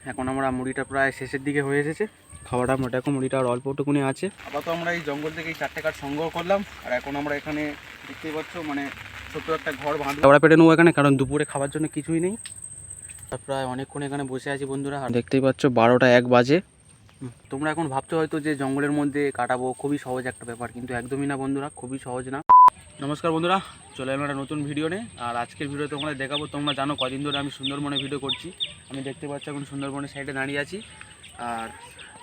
এখন আমরা মুড়িটা প্রায় শেষের দিকে হয়ে এসেছে। খাওয়াটা মোটাকো মুড়িটা আর অল্পটুকুনি আছে। আপাতত আমরা এই জঙ্গল থেকে এই 4টে কাঠ সংগ্রহ করলাম। আর এখন আমরা এখানে দেখতেই পাচ্ছ মানে ছোট্ট একটা ঘর বাঁধবো, খাওয়া পেটে নেবো এখানে, কারণ দুপুরে খাওয়ার জন্য কিছুই নেই। প্রায় অনেকক্ষণ এখানে বসে আছি বন্ধুরা। আর দেখতেই পাচ্ছ 12টা 1 বাজে। তোমরা এখন ভাবছো হয়তো যে জঙ্গলের মধ্যে কাটাবো, খুবই সহজ একটা ব্যাপার, কিন্তু একদমই না বন্ধুরা, খুবই সহজ না। নমস্কার বন্ধুরা, চলে এলাম একটা নতুন ভিডিও নিয়ে। আর আজকের ভিডিওতে তোমরা দেখাবো, তোমরা জানো কদিন ধরে আমি সুন্দরবনে ভিডিও করছি। আমি দেখতে পাচ্ছি এখন সুন্দরবনের সাইডে দাঁড়িয়ে আছি। আর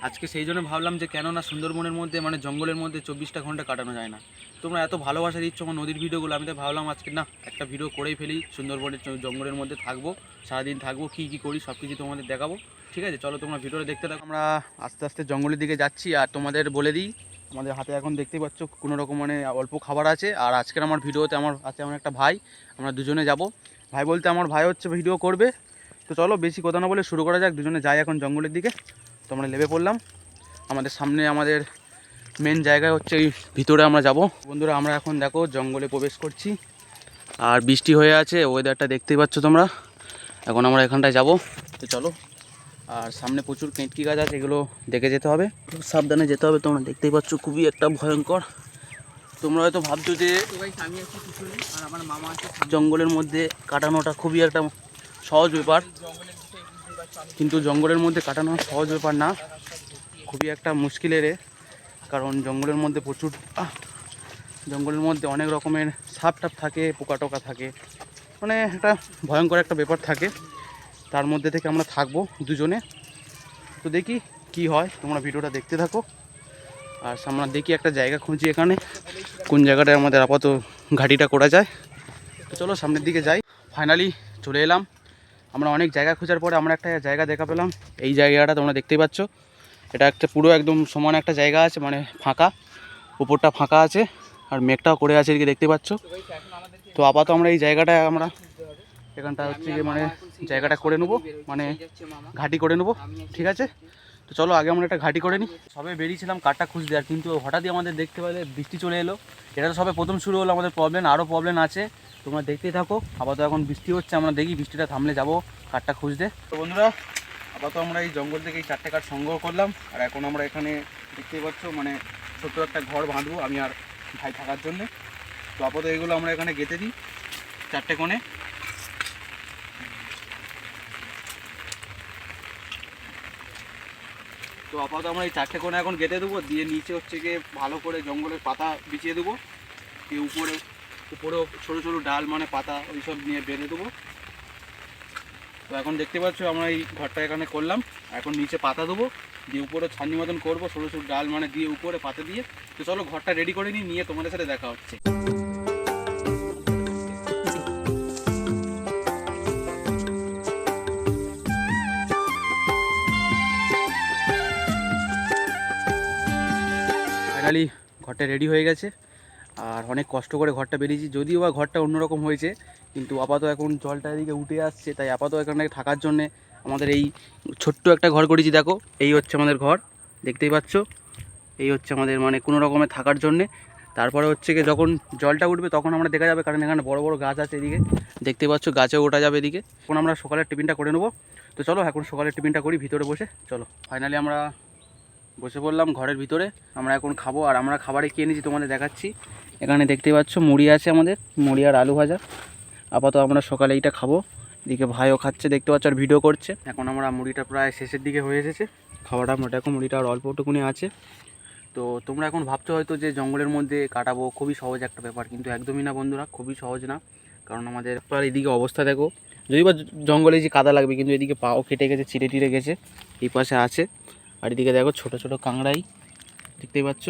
আজকে সেই জন্য ভাবলাম যে কেননা সুন্দরবনের মধ্যে মানে জঙ্গলের মধ্যে 24টা ঘন্টা কাটানো যায় না। তোমরা এত ভালোবাসা দিচ্ছ আমার নদীর ভিডিওগুলো, আমি তো ভাবলাম আজকে না একটা ভিডিও করেই ফেলি, সুন্দরবনের জঙ্গলের মধ্যে থাকবো, সারাদিন থাকবো, কী কী করি সব কিছু তোমাদের দেখাবো। ঠিক আছে, চলো তোমরা ভিডিওটা দেখতে থাকো। আমরা আস্তে আস্তে জঙ্গলের দিকে যাচ্ছি। আর তোমাদের বলে দিই, আমাদের হাতে এখন দেখতেই পাচ্ছ কোনো রকম মানে অল্প খাবার আছে। আর আজকের আমার ভিডিওতে আমার আছে আমার একটা ভাই, আমরা দুজনে যাব। ভাই বলতে আমার ভাই হচ্ছে ভিডিও করবে। তো চলো বেশি কথা না বলে শুরু করা যাক, দুজনে যাই এখন জঙ্গলের দিকে। তো আমরা নেমে পড়লাম। আমাদের সামনে আমাদের মেন জায়গায় হচ্ছে এই ভিতরে আমরা যাব বন্ধুরা। আমরা এখন দেখো জঙ্গলে প্রবেশ করছি। আর বৃষ্টি হয়ে আছে, ওয়েদারটা দেখতেই পাচ্ছ তোমরা। এখন আমরা এখানটায় যাব। তো চলো। আর সামনে প্রচুর কেঁটকি গাছ আছে, এগুলো দেখে যেতে হবে, সাবধানে যেতে হবে। তোমরা দেখতেই পাচ্ছ খুবই একটা ভয়ঙ্কর। তোমরা হয়তো ভাবছো যে আর আমার মামা আছে, জঙ্গলের মধ্যে কাটানোটা খুবই একটা সহজ ব্যাপার, কিন্তু জঙ্গলের মধ্যে কাটানো সহজ ব্যাপার না, খুবই একটা মুশকিলের। কারণ জঙ্গলের মধ্যে প্রচুর জঙ্গলের মধ্যে অনেক রকমের সাপ টাপ থাকে, পোকা টোকা থাকে, মানে একটা ভয়ঙ্কর একটা ব্যাপার থাকে। তার মধ্যে থেকে আমরা থাকবো দুজনে। তো দেখি কি হয়, তোমরা ভিডিওটা দেখতে থাকো। আর আমরা দেখি একটা জায়গা খুঁজি এখানে, কোন জায়গাটায় আমাদের আপাতত ঘাটিটা করা যায়। তো চলো সামনের দিকে যাই। ফাইনালি চলে এলাম। আমরা অনেক জায়গা খোঁজার পরে আমরা একটা জায়গা দেখা পেলাম। এই জায়গাটা তোমরা দেখতেই পাচ্ছ, এটা একটা পুরো একদম সমান একটা জায়গা আছে, মানে ফাঁকা, উপরটা ফাঁকা আছে আর মেঘটাও করে আছে, এদিকে দেখতে পাচ্ছ। তো আপাতত আমরা এই জায়গাটায় আমরা এখানটা হচ্ছে যে মানে জায়গাটা করে নেবো, মানে ঘাটি করে নেবো। ঠিক আছে, তো চলো আগে আমরা একটা ঘাটি করে নিই। সবে বেরিয়েছিলাম কাঠটা খুঁজতে, আর কিন্তু হঠাৎই আমাদের দেখতে পেলে বৃষ্টি চলে এলো। এটা তো সবে প্রথম শুরু হলো আমাদের প্রবলেম, আরও প্রবলেম আছে, তোমরা দেখতেই থাকো। আপাতত এখন বৃষ্টি হচ্ছে, আমরা দেখি বৃষ্টিটা থামলে যাবো কাঠটা খুঁজতে। তো বন্ধুরা, আপাতত আমরা এই জঙ্গল থেকে এই 4টে কাঠ সংগ্রহ করলাম। আর এখন আমরা এখানে দেখতেই পাচ্ছ মানে ছোট্ট একটা ঘর বাঁধবো আমি আর ভাই থাকার জন্যে। তো আপাতত এগুলো আমরা এখানে গেঁথে দিই 4টে কোণে। তো আপাতত আমরা এই 4টে কোণে এখন গেঁথে দেবো, দিয়ে নিচে হচ্ছে গিয়ে ভালো করে জঙ্গলের পাতা বিছিয়ে দেবো, দিয়ে উপরেও ছোটো ছোটো ডাল মানে পাতা ওইসব নিয়ে বেঁধে দেবো। তো এখন দেখতে পাচ্ছ আমরা এই ঘরটা এখানে করলাম। এখন নিচে পাতা দেবো, দিয়ে উপরে ছানি মতন করবো, ছোটো ছোটো ডাল মানে দিয়ে উপরে পাতা দিয়ে। তো চলো ঘরটা রেডি করে নিয়ে তোমাদের সাথে দেখা হচ্ছে। ফাইনালি ঘরটা রেডি হয়ে গেছে। আর অনেক কষ্ট করে ঘরটা বেরিয়েছি, যদিও বা ঘরটা অন্যরকম হয়েছে, কিন্তু আপাতত এখন জলটা এদিকে উঠে আসছে, তাই আপাতত এখানে থাকার জন্যে আমাদের এই ছোট্ট একটা ঘর করেছি। দেখো এই হচ্ছে আমাদের ঘর, দেখতেই পাচ্ছ। এই হচ্ছে আমাদের মানে কোনো রকমের থাকার জন্যে। তারপরে হচ্ছে কি যখন জলটা উঠবে তখন আমরা দেখা যাবে, কারণ এখানে বড় বড় গাছ আছে, এদিকে দেখতে পাচ্ছ গাছে ওঠা যাবে এদিকে। এখন আমরা সকালের টিফিনটা করে নেবো। তো চলো এখন সকালের টিফিনটা করি ভিতরে বসে। চলো ফাইনালি আমরা বসে পড়লাম ঘরের ভিতরে, আমরা এখন খাবো। আর আমরা খাবারে খেয়ে নিয়েছি, তোমাদের দেখাচ্ছি। এখানে দেখতে পাচ্ছ মুড়ি আছে আমাদের, মুড়ি আর আলু ভাজা। আপাতত আমরা সকালে এইটা খাবো। এদিকে ভাইও খাচ্ছে দেখতে পাচ্ছ আর ভিডিও করছে। এখন আমরা মুড়িটা প্রায় শেষের দিকে হয়ে এসেছে খাওয়াটা, মোটাকো মুড়িটা আর অল্পটুকুনি আছে। তো তোমরা এখন ভাবছো হয়তো যে জঙ্গলের মধ্যে কাটাবো, খুবই সহজ একটা ব্যাপার, কিন্তু একদমই না বন্ধুরা, খুবই সহজ না। কারণ আমাদের এদিকে অবস্থা দেখো, যদি বা জঙ্গলে যে কাদা লাগবে, কিন্তু এদিকে পাও কেটে গেছে, চিড়ে টিড়ে গেছে, এই পাশে আছে। আর এদিকে দেখো ছোটো ছোটো কাঁকড়াই দেখতেই পাচ্ছ।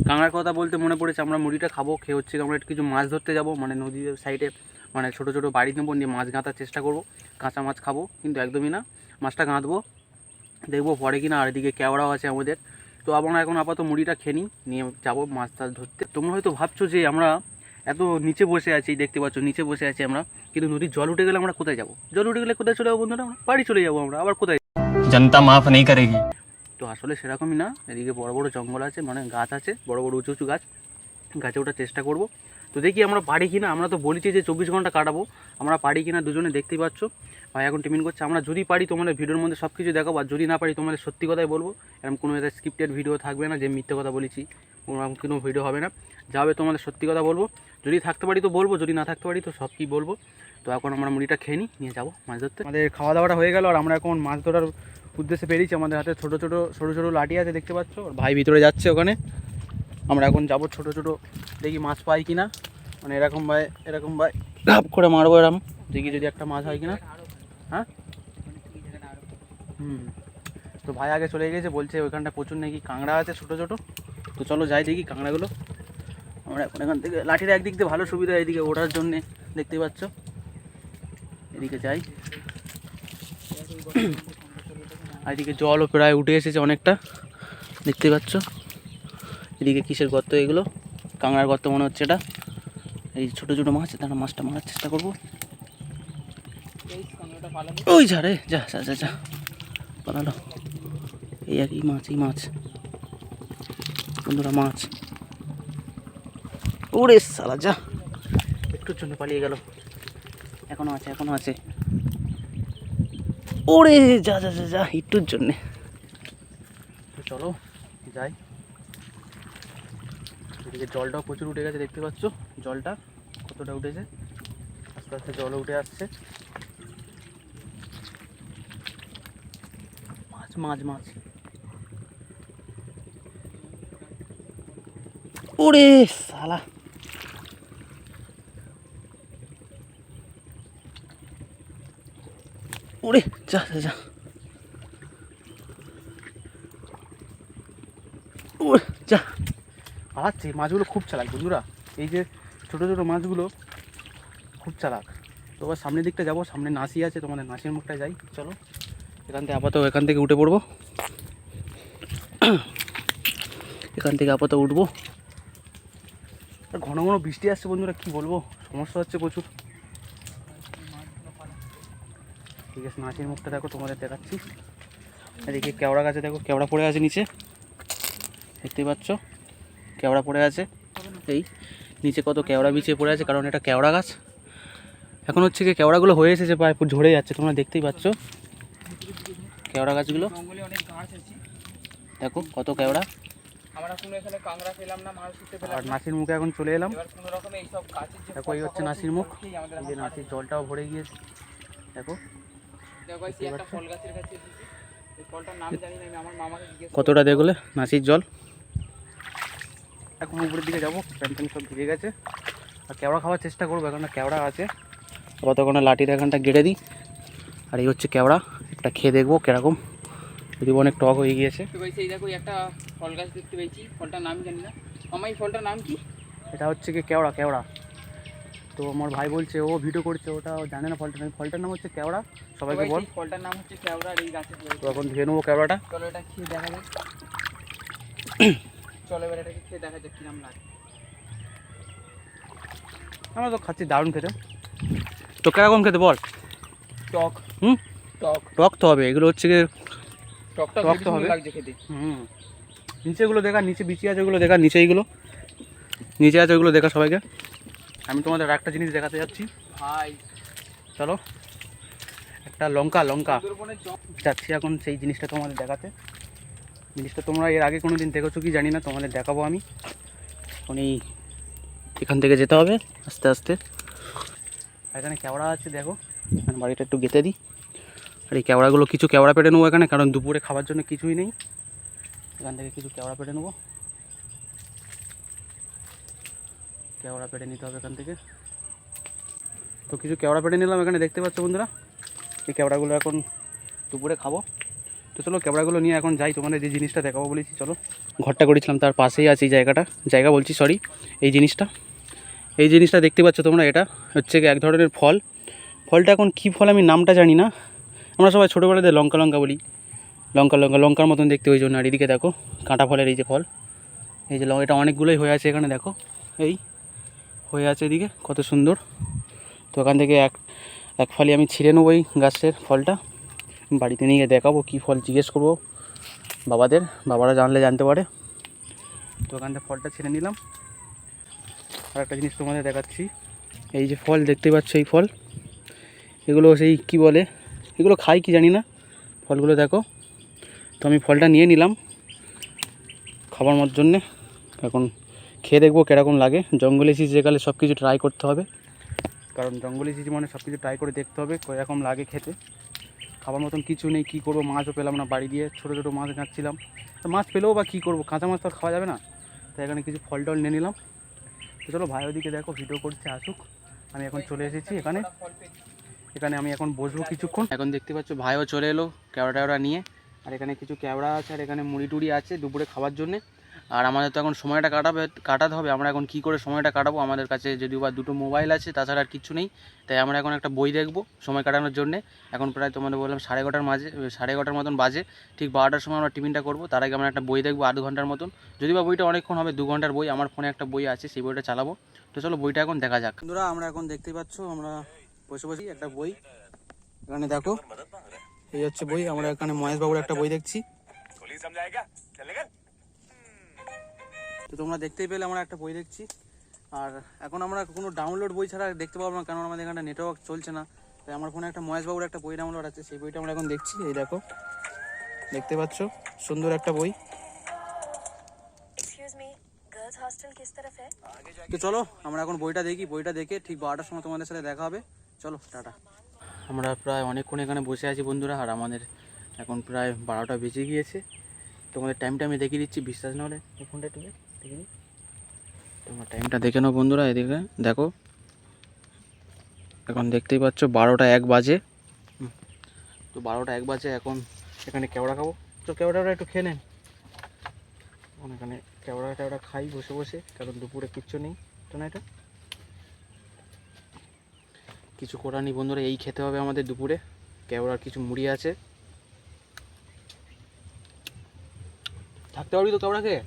কাঁকড়ার কথা বলতে মনে পড়েছে, আমরা মুড়িটা খাবো, খেয়ে হচ্ছে আমরা একটু কিছু মাছ ধরতে যাব, মানে নদীর সাইডে, মানে ছোটো ছোটো বাড়ি নেবো, নিয়ে মাছ গাঁথার চেষ্টা করব। কাঁচা মাছ খাবো, কিন্তু একদমই না, মাছটা গাঁথবো, দেখবো পরে কিনা। আর এদিকে কেওড়াও আছে আমাদের। তো আমরা এখন আপাতত মুড়িটা খেয়ে নিয়ে যাবো মাছ টাছ ধরতে। তোমরা হয়তো ভাবছো যে আমরা এত নিচে বসে আছি, দেখতে পাচ্ছ নিচে বসে আছি আমরা, কিন্তু নদীর জল উঠে গেলে আমরা কোথায় যাবো? জল উঠে গেলে কোথায় চলে যাবো বন্ধুরা? আমরা বাড়ি চলে যাবো, আমরা আবার কোথায়? জনতা মাফ নেই করেগি। তো আসলে সেরকমই না, এদিকে বড় বড় জঙ্গল আছে, মানে গাছ আছে, বড় বড় উঁচু উঁচু গাছ, গাছে ওঠার চেষ্টা করব। তো দেখি আমরা পারি কিনা। আমরা তো বলেছি যে 24 ঘন্টা কাটাবো, আমরা পারি কিনা দুজনে দেখতেই পাচ্ছ। ভাই এখন টিফিন করছে। আমরা যদি পারি তোমাদের ভিডিওর মধ্যে সব কিছু দেখাবো, আর যদি না পারি তোমাদের সত্যি কথাই বলবো। এরকম কোনো একটা স্ক্রিপ্টেড ভিডিও থাকবে না যে মিথ্যে কথা বলেছি, কোনো ভিডিও হবে না। যা হবে তোমাদের সত্যি কথা বলবো। যদি থাকতে পারি তো বলবো, যদি না থাকতে পারি তো সব কি বলবো। তো এখন আমরা মুড়িটা খেয়ে নিয়ে যাবো মাছ ধরতে। আমাদের খাওয়া দাওয়াটা হয়ে গেল, আর আমরা এখন মাছ ধরার উদ্দেশ্যে বেরিয়েছি। আমাদের হাতে ছোটো লাঠি আছে দেখতে পাচ্ছ, ভাই ভিতরে যাচ্ছে ওখানে। আমরা এখন যাবো ছোটো দেখি মাছ পাই কিনা, মানে এরকম ভাই ঘাপ করে মারবো এরকম, দেখি যদি একটা মাছ হয় কিনা। হ্যাঁ তো ভাই আগে চলে গেছে, বলছে ওইখানটা প্রচুর নাকি কাঁকড়া আছে ছোটো। তো চলো যাই দেখি কাঁকড়াগুলো। আমরা এখন এখান থেকে লাঠির একদিক দিয়ে ভালো সুবিধা, এইদিকে ওঠার জন্যে দেখতেই পাচ্ছ। এদিকে যাই, আর এদিকে জলও প্রায় উঠে এসেছে অনেকটা, দেখতেই পাচ্ছ। এদিকে কিসের গর্ত এগুলো? কাঁকড়ার গর্ত মনে হচ্ছে এটা। এই ছোটো মাছ, তারা মাছটা মারার চেষ্টা করবো। ওই যা রে, যা পালালো। এই আর এই মাছ বন্ধুরা, মাছ। ওরে সালা, যা একটুর জন্য পালিয়ে গেল। এখনো আছে। ওরে যা একটুর জন্যে। চলো যাই। এদিকে জলটাও প্রচুর উঠে গেছে, দেখতে পাচ্ছ জলটা কতটা উঠেছে। আস্তে আস্তে জলও উঠে আসছে। মাছ। ওরে শালা, ওরে যা ওরে যা। আচ্ছা, মাছগুলো খুব চালাক বন্ধুরা, এই যে ছোটো মাছগুলো খুব চালাক। তো আবার সামনের দিকটা যাবো, সামনে নাসি আছে, তোমাদের নাসির মুখটায় যাই। চলো এখান থেকে উঠে পড়বো। এখান থেকে আপাতত উঠবো। আর ঘন বৃষ্টি আসছে বন্ধুরা, কি বলবো, সমস্যা হচ্ছে প্রচুর। ঠিক আছে, নাসির মুখটা দেখো, তোমাদের দেখাচ্ছি। এদিকে কেওড়া গাছে দেখো, কেওড়া পড়ে আছে নিচে, দেখতেই পাচ্ছ কেওড়া পড়ে আছে। এই নিচে কত কেওড়া বিছিয়ে পড়ে আছে, কারণ এটা কেওড়া গাছ। এখন হচ্ছে কি কেওড়াগুলো হয়ে এসেছে, প্রায় ঝরে যাচ্ছে, তোমরা দেখতেই পাচ্ছ কেওড়া গাছগুলো। দেখো কত কেওড়া। আমরা কোনো এখানে কাঁকড়া পেলাম না, মাছ ধরতে পেলাম আর নাসির মুখে এখন চলে এলাম। এবার কোনো রকমে এই সব গাছের যে দেখো, এই হচ্ছে নাসির মুখ। এই যে নাসির জলটাও ভরে গিয়েছে, দেখো এই একটা ফল গাছের কাছে এসেছি। এই ফলটার নাম জানি না, আমি আমার মামাকে জিজ্ঞেস কতটা দেখলে নাসির জল। এখন উপরের দিকে যাবো, প্যান্ট সব ভিজে গেছে। আর কেওড়া খাওয়ার চেষ্টা করবো, এখন কেওড়া আছে। কতক্ষণ লাঠির এখানটা গেড়ে দিই। আর এই হচ্ছে কেওড়া, একটা খেয়ে দেখবো কিরকম, যদি অনেক টক হয়ে গিয়েছে। তো এই দেখো একটা ফল গাছ দেখতে পেয়েছি, ফলটার নাম জানি না। মামা এই ফলটার নাম কি? এটা হচ্ছে কি কেওড়া। তো আমার ভাই বলছে, ও ভিডিও করছে, ওটা জানে না ফলটার নাম হচ্ছে কেওড়া। সবাইকে বল ফলটার নাম হচ্ছে কেওড়া, আর এই গাছে। তো এখন ধুয়ে নেবো কেওড়াটা। চলো এটা খেয়ে দেখা যাক। চলো এবার এটাকে খেয়ে দেখা যাক কিরম লাগে। আমরা তো খাচ্ছি দারুণ খেতে। তো কিরকম খেতে বল? টক। টক তো হবে, এগুলো হচ্ছে কি টকটা তো হবে, লাগছে খেতে। নিচেগুলো দেখা, নিচে বিচি আছে ওগুলো দেখা, নিচে আছে ওগুলো দেখা সবাইকে। আমি তোমাদের একটা জিনিস দেখাতে যাচ্ছি ভাই, চলো। একটা লঙ্কা যাচ্ছি এখন সেই জিনিসটা তোমাদের দেখাতে। জিনিসটা তোমরা এর আগে কোনো দিন দেখেছো কি জানি না, তোমাদের দেখাবো আমি। এখন এখান থেকে যেতে হবে আস্তে আস্তে। এখানে কেওড়া আছে দেখো, এখানে বাড়িটা একটু গেঁথে দিই। আর এই কেওড়াগুলো, কিছু কেওড়া পেটে নেবো এখানে, কারণ দুপুরে খাবার জন্য কিছুই নেই। এখান থেকে কিছু কেওড়া পেটে নেবো, কেওড়া পেটে নিতে হবে এখান থেকে। তো কিছু কেওড়া পেটে নিলাম এখানে, দেখতে পাচ্ছ বন্ধুরা। এই কেওড়াগুলো এখন দুপুরে খাবো। তো চলো কেওড়াগুলো নিয়ে এখন যাই, তোমাদের যে জিনিসটা দেখাবো বলেছি। চলো, ঘরটা করেছিলাম তার পাশেই আছে এই এই জিনিসটা দেখতে পাচ্ছ তোমরা। এটা হচ্ছে এক ধরনের ফলটা এখন কী ফল আমি নামটা জানি না। আমরা সবাই ছোটোবেলাতে লঙ্কা বলি, লঙ্কার মতন দেখতে, ওই জন্য। আর এদিকে দেখো কাঁটা ফলের এই যে ফল, এই যে এটা অনেকগুলোই হয়ে আছে এখানে, দেখো এই হয়ে আছে এদিকে, কত সুন্দর। তো এখান থেকে এক ফালি আমি ছিঁড়ে নেবো এই গাছের ফলটা, বাড়িতে নিয়ে দেখাবো। কী ফল জিজ্ঞেস করবো বাবারা জানতে পারে। তো ওখানটা ফলটা ছিঁড়ে নিলাম। আর একটা জিনিস তোমাদের দেখাচ্ছি, এই যে ফল দেখতে পাচ্ছ, এই ফল এগুলো সেই কী বলে, এগুলো খাই কি জানি না, ফলগুলো দেখো। তো আমি ফলটা নিয়ে নিলাম খাবার জন্যে। এখন খেয়ে দেখবো কীরকম লাগে। জঙ্গলি চিজ যেকালে সব কিছু ট্রাই করতে হবে, কারণ জঙ্গলি চিজ মানে সব কিছু ট্রাই করে দেখতে হবে কীরকম লাগে খেতে। খাবার মতন কিছু নেই, কী করবো, মাছও পেলাম না বাড়ি দিয়ে, ছোটো ছোটো মাছ খাচ্ছিলাম। তো মাছ পেলেও বা কী করবো, কাঁচা মাছ তো আর খাওয়া যাবে না। তাই এখানে কিছু ফল টল নিয়ে নিলাম। তো চলো ভাই ওদিকে দেখো ভিডিও করছে, আসুক। আমি এখন চলে এসেছি এখানে। আমি এখন বসবো কিছুক্ষণ। এখন দেখতে পাচ্ছ ভাইও চলে এলো কেওড়া টেওড়া নিয়ে। আর এখানে কিছু কেওড়া আছে, আর এখানে মুড়ি টুড়ি আছে দুপুরে খাবার জন্যে। আর আমাদের তো এখন সময়টা কাটাতে হবে। আমরা এখন কী করে সময়টা কাটাবো, আমাদের কাছে যদিও বা দুটো মোবাইল আছে, তাছাড়া আর কিছু নেই। তাই আমরা এখন একটা বই দেখবো সময় কাটানোর জন্যে। এখন প্রায় তোমাদের বললাম 11:30 মতন বাজে। ঠিক 12টার সময় আমরা টিফিনটা করবো, তার আগে আমরা একটা বই দেখবো আধ ঘন্টার মতন। যদি বা বইটা অনেকক্ষণ হবে, 2 ঘন্টার বই। আমার ফোনে একটা বই আছে, সেই বইটা চালাবো। তো চলো বইটা এখন দেখা যাক। বন্ধুরা আমরা এখন দেখতেই পাচ্ছ আমরা বসে বসে একটা বই, এখানে দেখো এই হচ্ছে বই। আমরা এখানে মহেশ বাবুর একটা বই দেখছি। তো তোমরা দেখতেই পেলে আমরা একটা বই দেখছি। আর এখন আমরা কোনো ডাউনলোড বই ছাড়া দেখতে পাবো না, কারণ আমাদের এখানে নেটওয়ার্ক চলছে না। তাই আমার ফোনে একটা মহেশ বাবুর একটা বই ডাউনলোড আছে, সেই বইটা আমরা এখন দেখছি। এই দেখো দেখতে পাচ্ছ সুন্দর একটা বই। তো চলো আমরা এখন বইটা দেখি, বইটা দেখে ঠিক 12টার সময় তোমাদের সাথে দেখা হবে। চলো টাটা। আমরা প্রায় অনেকক্ষণ এখানে বসে আছি বন্ধুরা, আর আমাদের এখন প্রায় 12টা বেজে গিয়েছে। তোমাদের টাইমটা আমি দেখিয়ে দিচ্ছি, বিশ্বাস না হলে এই ফোনটা একটু দেখে দিই। তোমরা টাইমটা দেখে নাও বন্ধুরা, এদিকে দেখো এখন দেখতেই পাচ্ছ 12টা 1 বাজে। তো 12টা 1 বাজে, এখন এখানে কেওড়া খাবো। তো কেওড়াটা একটু খেয়ে নেন। এখানে কেওড়া খাই বসে বসে, কারণ দুপুরে কিচ্ছু নেই তো না, এটা কিছু করার নেই বন্ধুরা, এই খেতে হবে আমাদের দুপুরে। কেওড়ার কিছু মুড়ি আছে, থাকতে পারবি তো কেওড়া খেয়ে?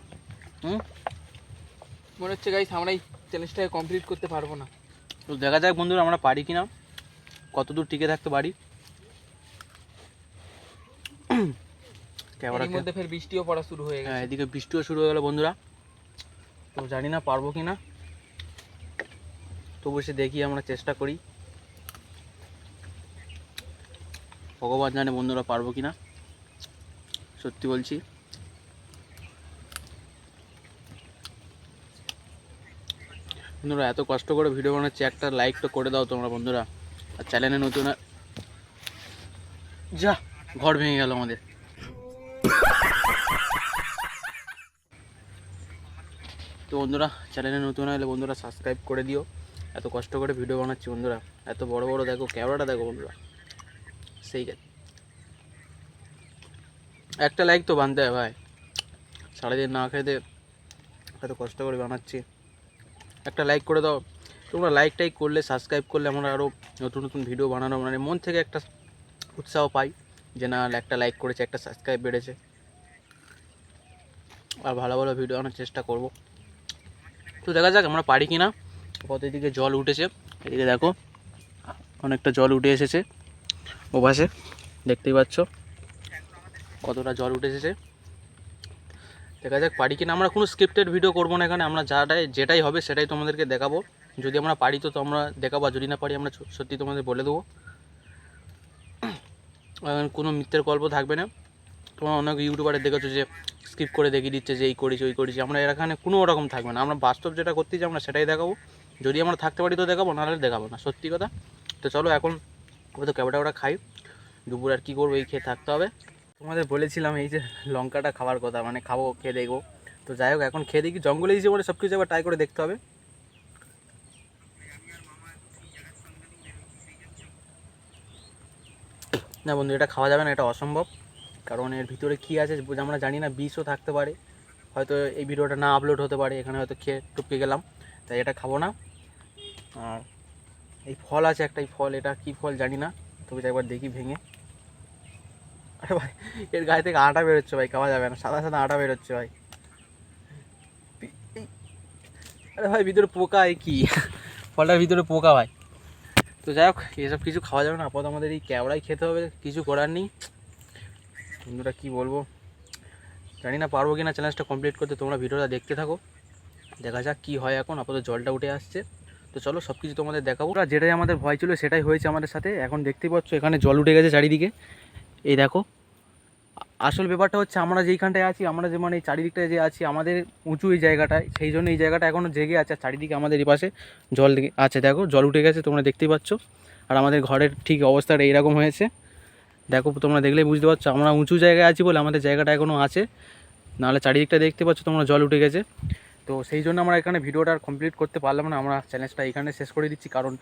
মনে হচ্ছে গাইস আমরা এই চ্যালেঞ্জটাকে কমপ্লিট করতে পারবো না। তো দেখা যাক বন্ধুরা আমরা পারি কিনা, কতদূর টিকে থাকতে পারি। এর মধ্যে ফের বৃষ্টিও পড়া শুরু হয়ে গেছে। হ্যাঁ, এদিকে বৃষ্টিও শুরু হয়ে গেল বন্ধুরা। তো জানি না পারবো কি না, তবু সে দেখি, আমরা চেষ্টা করি। ভগবান জানে বন্ধুরা পারবো কি না, সত্যি বলছি। বন্ধুরা এত কষ্ট করে ভিডিও বানাচ্ছি, একটা লাইক তো করে দাও তোমরা বন্ধুরা। আর চ্যানেলে নতুন, যা ঘর ভেঙে গেল আমাদের। তো বন্ধুরা চ্যানেলে নতুন হলে বন্ধুরা সাবস্ক্রাইব করে দিও। এত কষ্ট করে ভিডিও বানাচ্ছি বন্ধুরা, এত বড় বড় দেখো ক্যামেরাটা দেখো বন্ধুরা, সেই একটা লাইক তো বানতে হয় ভাই, সারাদিন না খেতে এত কষ্ট করে বানাচ্ছি। একটা লাইক করে দাও তোমরা। লাইক করলে, সাবস্ক্রাইব করলে আমরা আরও নতুন নতুন ভিডিও বানানো, মানে মন থেকে একটা উৎসাহ পাই যে না একটা লাইক করেছে, একটা সাবস্ক্রাইব বেড়েছে। আর ভালো ভালো ভিডিও আনার চেষ্টা করব। তো দেখা যাক আমরা পারি কি না। কত এদিকে জল উঠেছে, এদিকে দেখো অনেকটা জল উঠে এসেছে ও পাশে, দেখতেই পাচ্ছ কতটা জল উঠে এসেছে। দেখা যাক পারি কিনা। আমরা কোনো স্ক্রিপ্টেড ভিডিও করবো না এখানে, আমরা যেটাই হবে সেটাই তোমাদেরকে দেখাবো। যদি আমরা পারি তো আমরা দেখাবো, যদি না পারি আমরা সত্যি তোমাদের বলে দেবো। কোনো মিথ্যের গল্প থাকবে না। তোমরা অনেক ইউটিউবারে দেখেছো যে স্কিপ করে দেখিয়ে দিচ্ছে যে এই করেছি ওই করেছি, আমরা এখানে কোনো রকম থাকবে না। আমরা বাস্তব যেটা করতেছি আমরা সেটাই দেখাবো। যদি আমরা থাকতে পারি তো দেখাবো, নাহলে দেখাবো না, সত্যি কথা। তো চলো এখন তো কেবটা খাই, দুপুর আর কী করবো, এই খেয়ে থাকতে হবে। তোমাদের বলেছিলাম এই যে লঙ্কাটা খাওয়ার কথা, মানে খাবো, খেয়ে দেখবো। তো যাই হোক এখন খেয়ে দেখি, জঙ্গলে এসে বলে সব কিছু একবার ট্রাই করে দেখতে হবে। না বন্ধু এটা খাওয়া যাবে না, এটা অসম্ভব। কারণ এর ভিতরে কী আছে আমরা জানি না, বিষও থাকতে পারে। হয়তো এই ভিডিওটা না আপলোড হতে পারে, এখানে হয়তো খেয়ে টপকে গেলাম, তাই এটা খাবো না। আর এই ফল আছে একটা, এই ফল, এটা কী ফল জানি না, তবে একবার দেখি ভেঙে। আরে ভাই এর গায়ে থেকে আটা বেরোচ্ছে ভাই, খাওয়া যাবে না, সাদা সাদা আটা বেরোচ্ছে ভাই। আরে ভাই ভিতরে পোকা, এই কি ফলটার ভিতরে পোকা ভাই। তো যাই হোক এসব কিছু খাওয়া যাবে না, আপাতত আমাদের এই ক্যাবড়াই খেতে হবে, কিছু করার নেই বন্ধুরা। কী বলবো জানি না পারবো কি না চ্যালেঞ্জটা কমপ্লিট করতে। তোমরা ভিডিওটা দেখতে থাকো, দেখা যাক কী হয়। এখন আপাতত জলটা উঠে আসছে, তো তো চলো সব কিছু তোমাদের দেখাবো। আর যেটাই আমাদের ভয় ছিল সেটাই হয়েছে আমাদের সাথে। এখন দেখতেই পাচ্ছ এখানে জল উঠে গেছে চারিদিকে, এই দেখো। আসল ব্যাপারটা হচ্ছে আমরা যেইখানটায় আছি, আমরা যে মানে এই চারিদিকটায় যে আছি আমাদের উঁচু এই জায়গাটায়, সেই জন্য এই জায়গাটা এখনও জেগে আছে। আর চারিদিকে আমাদের এই পাশে জল আছে, দেখো জল উঠে গেছে, তোমরা দেখতেই পাচ্ছ। আর আমাদের ঘরের ঠিক অবস্থাটা এইরকম হয়েছে, দেখো তোমরা দেখলেই বুঝতে পারছো। আমরা উঁচু জায়গায় আছি বলে আমাদের জায়গাটা এখনও আছে, নাহলে চারিদিকটা দেখতে পাচ্ছ তোমরা জল উঠে গেছে। তো সেই জন্য আমরা এখানে ভিডিওটা কমপ্লিট করতে পারলাম না, আমরা চ্যালেঞ্জটা এখানে শেষ করে দিচ্ছি। কারণ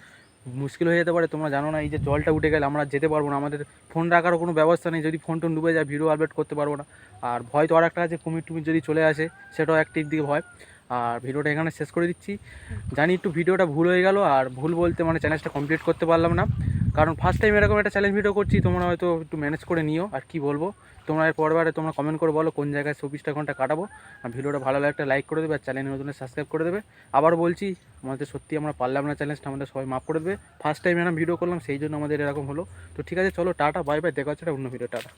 মুশকিল হয়ে যেতে পারে, তোমরা জানো না এই যে জলটা উঠে গেলে আমরা যেতে পারবো না, আমাদের ফোন রাখারও কোনো ব্যবস্থা নেই। যদি ফোন টোন ডুবে যায় ভিডিও আপলোড করতে পারবো না। আর ভয় তো আর একটা আছে, কুমির টুমির যদি চলে আসে সেটাও একটির দিকে ভয়। আর ভিডিওটা এখানে শেষ করে দিচ্ছি। জানি একটু ভিডিওটা ভুল হয়ে গেল, আর ভুল বলতে মানে চ্যালেঞ্জটা কমপ্লিট করতে পারলাম না, কারণ ফার্স্ট টাইম এরকম একটা চ্যালেঞ্জ ভিডিও করছি। তোমরা হয়তো একটু ম্যানেজ করে নিও। আর কি বলবো, তোমরা এর পরবারে তোমরা কমেন্ট করে বলো কোন জায়গায় 24টা ঘন্টা কাটাবো। আর ভিডিওটা ভালো লাগলে একটা লাইক করে দেবে, আর চ্যানেল নতুন সাবস্ক্রাইব করে দেবে। আবার বলছি, আমাদের সত্যি আমরা পারলাম না চ্যালেঞ্জটা, আমাদের সবাই মাফ করে দেবে। ফার্স্ট টাইম এরকম ভিডিও করলাম, সেই জন্য আমাদের এরকম হলো। তো ঠিক আছে, চলো টাটা, বাই বাই, দেখা হচ্ছে একটা অন্য ভিডিও, টাটা।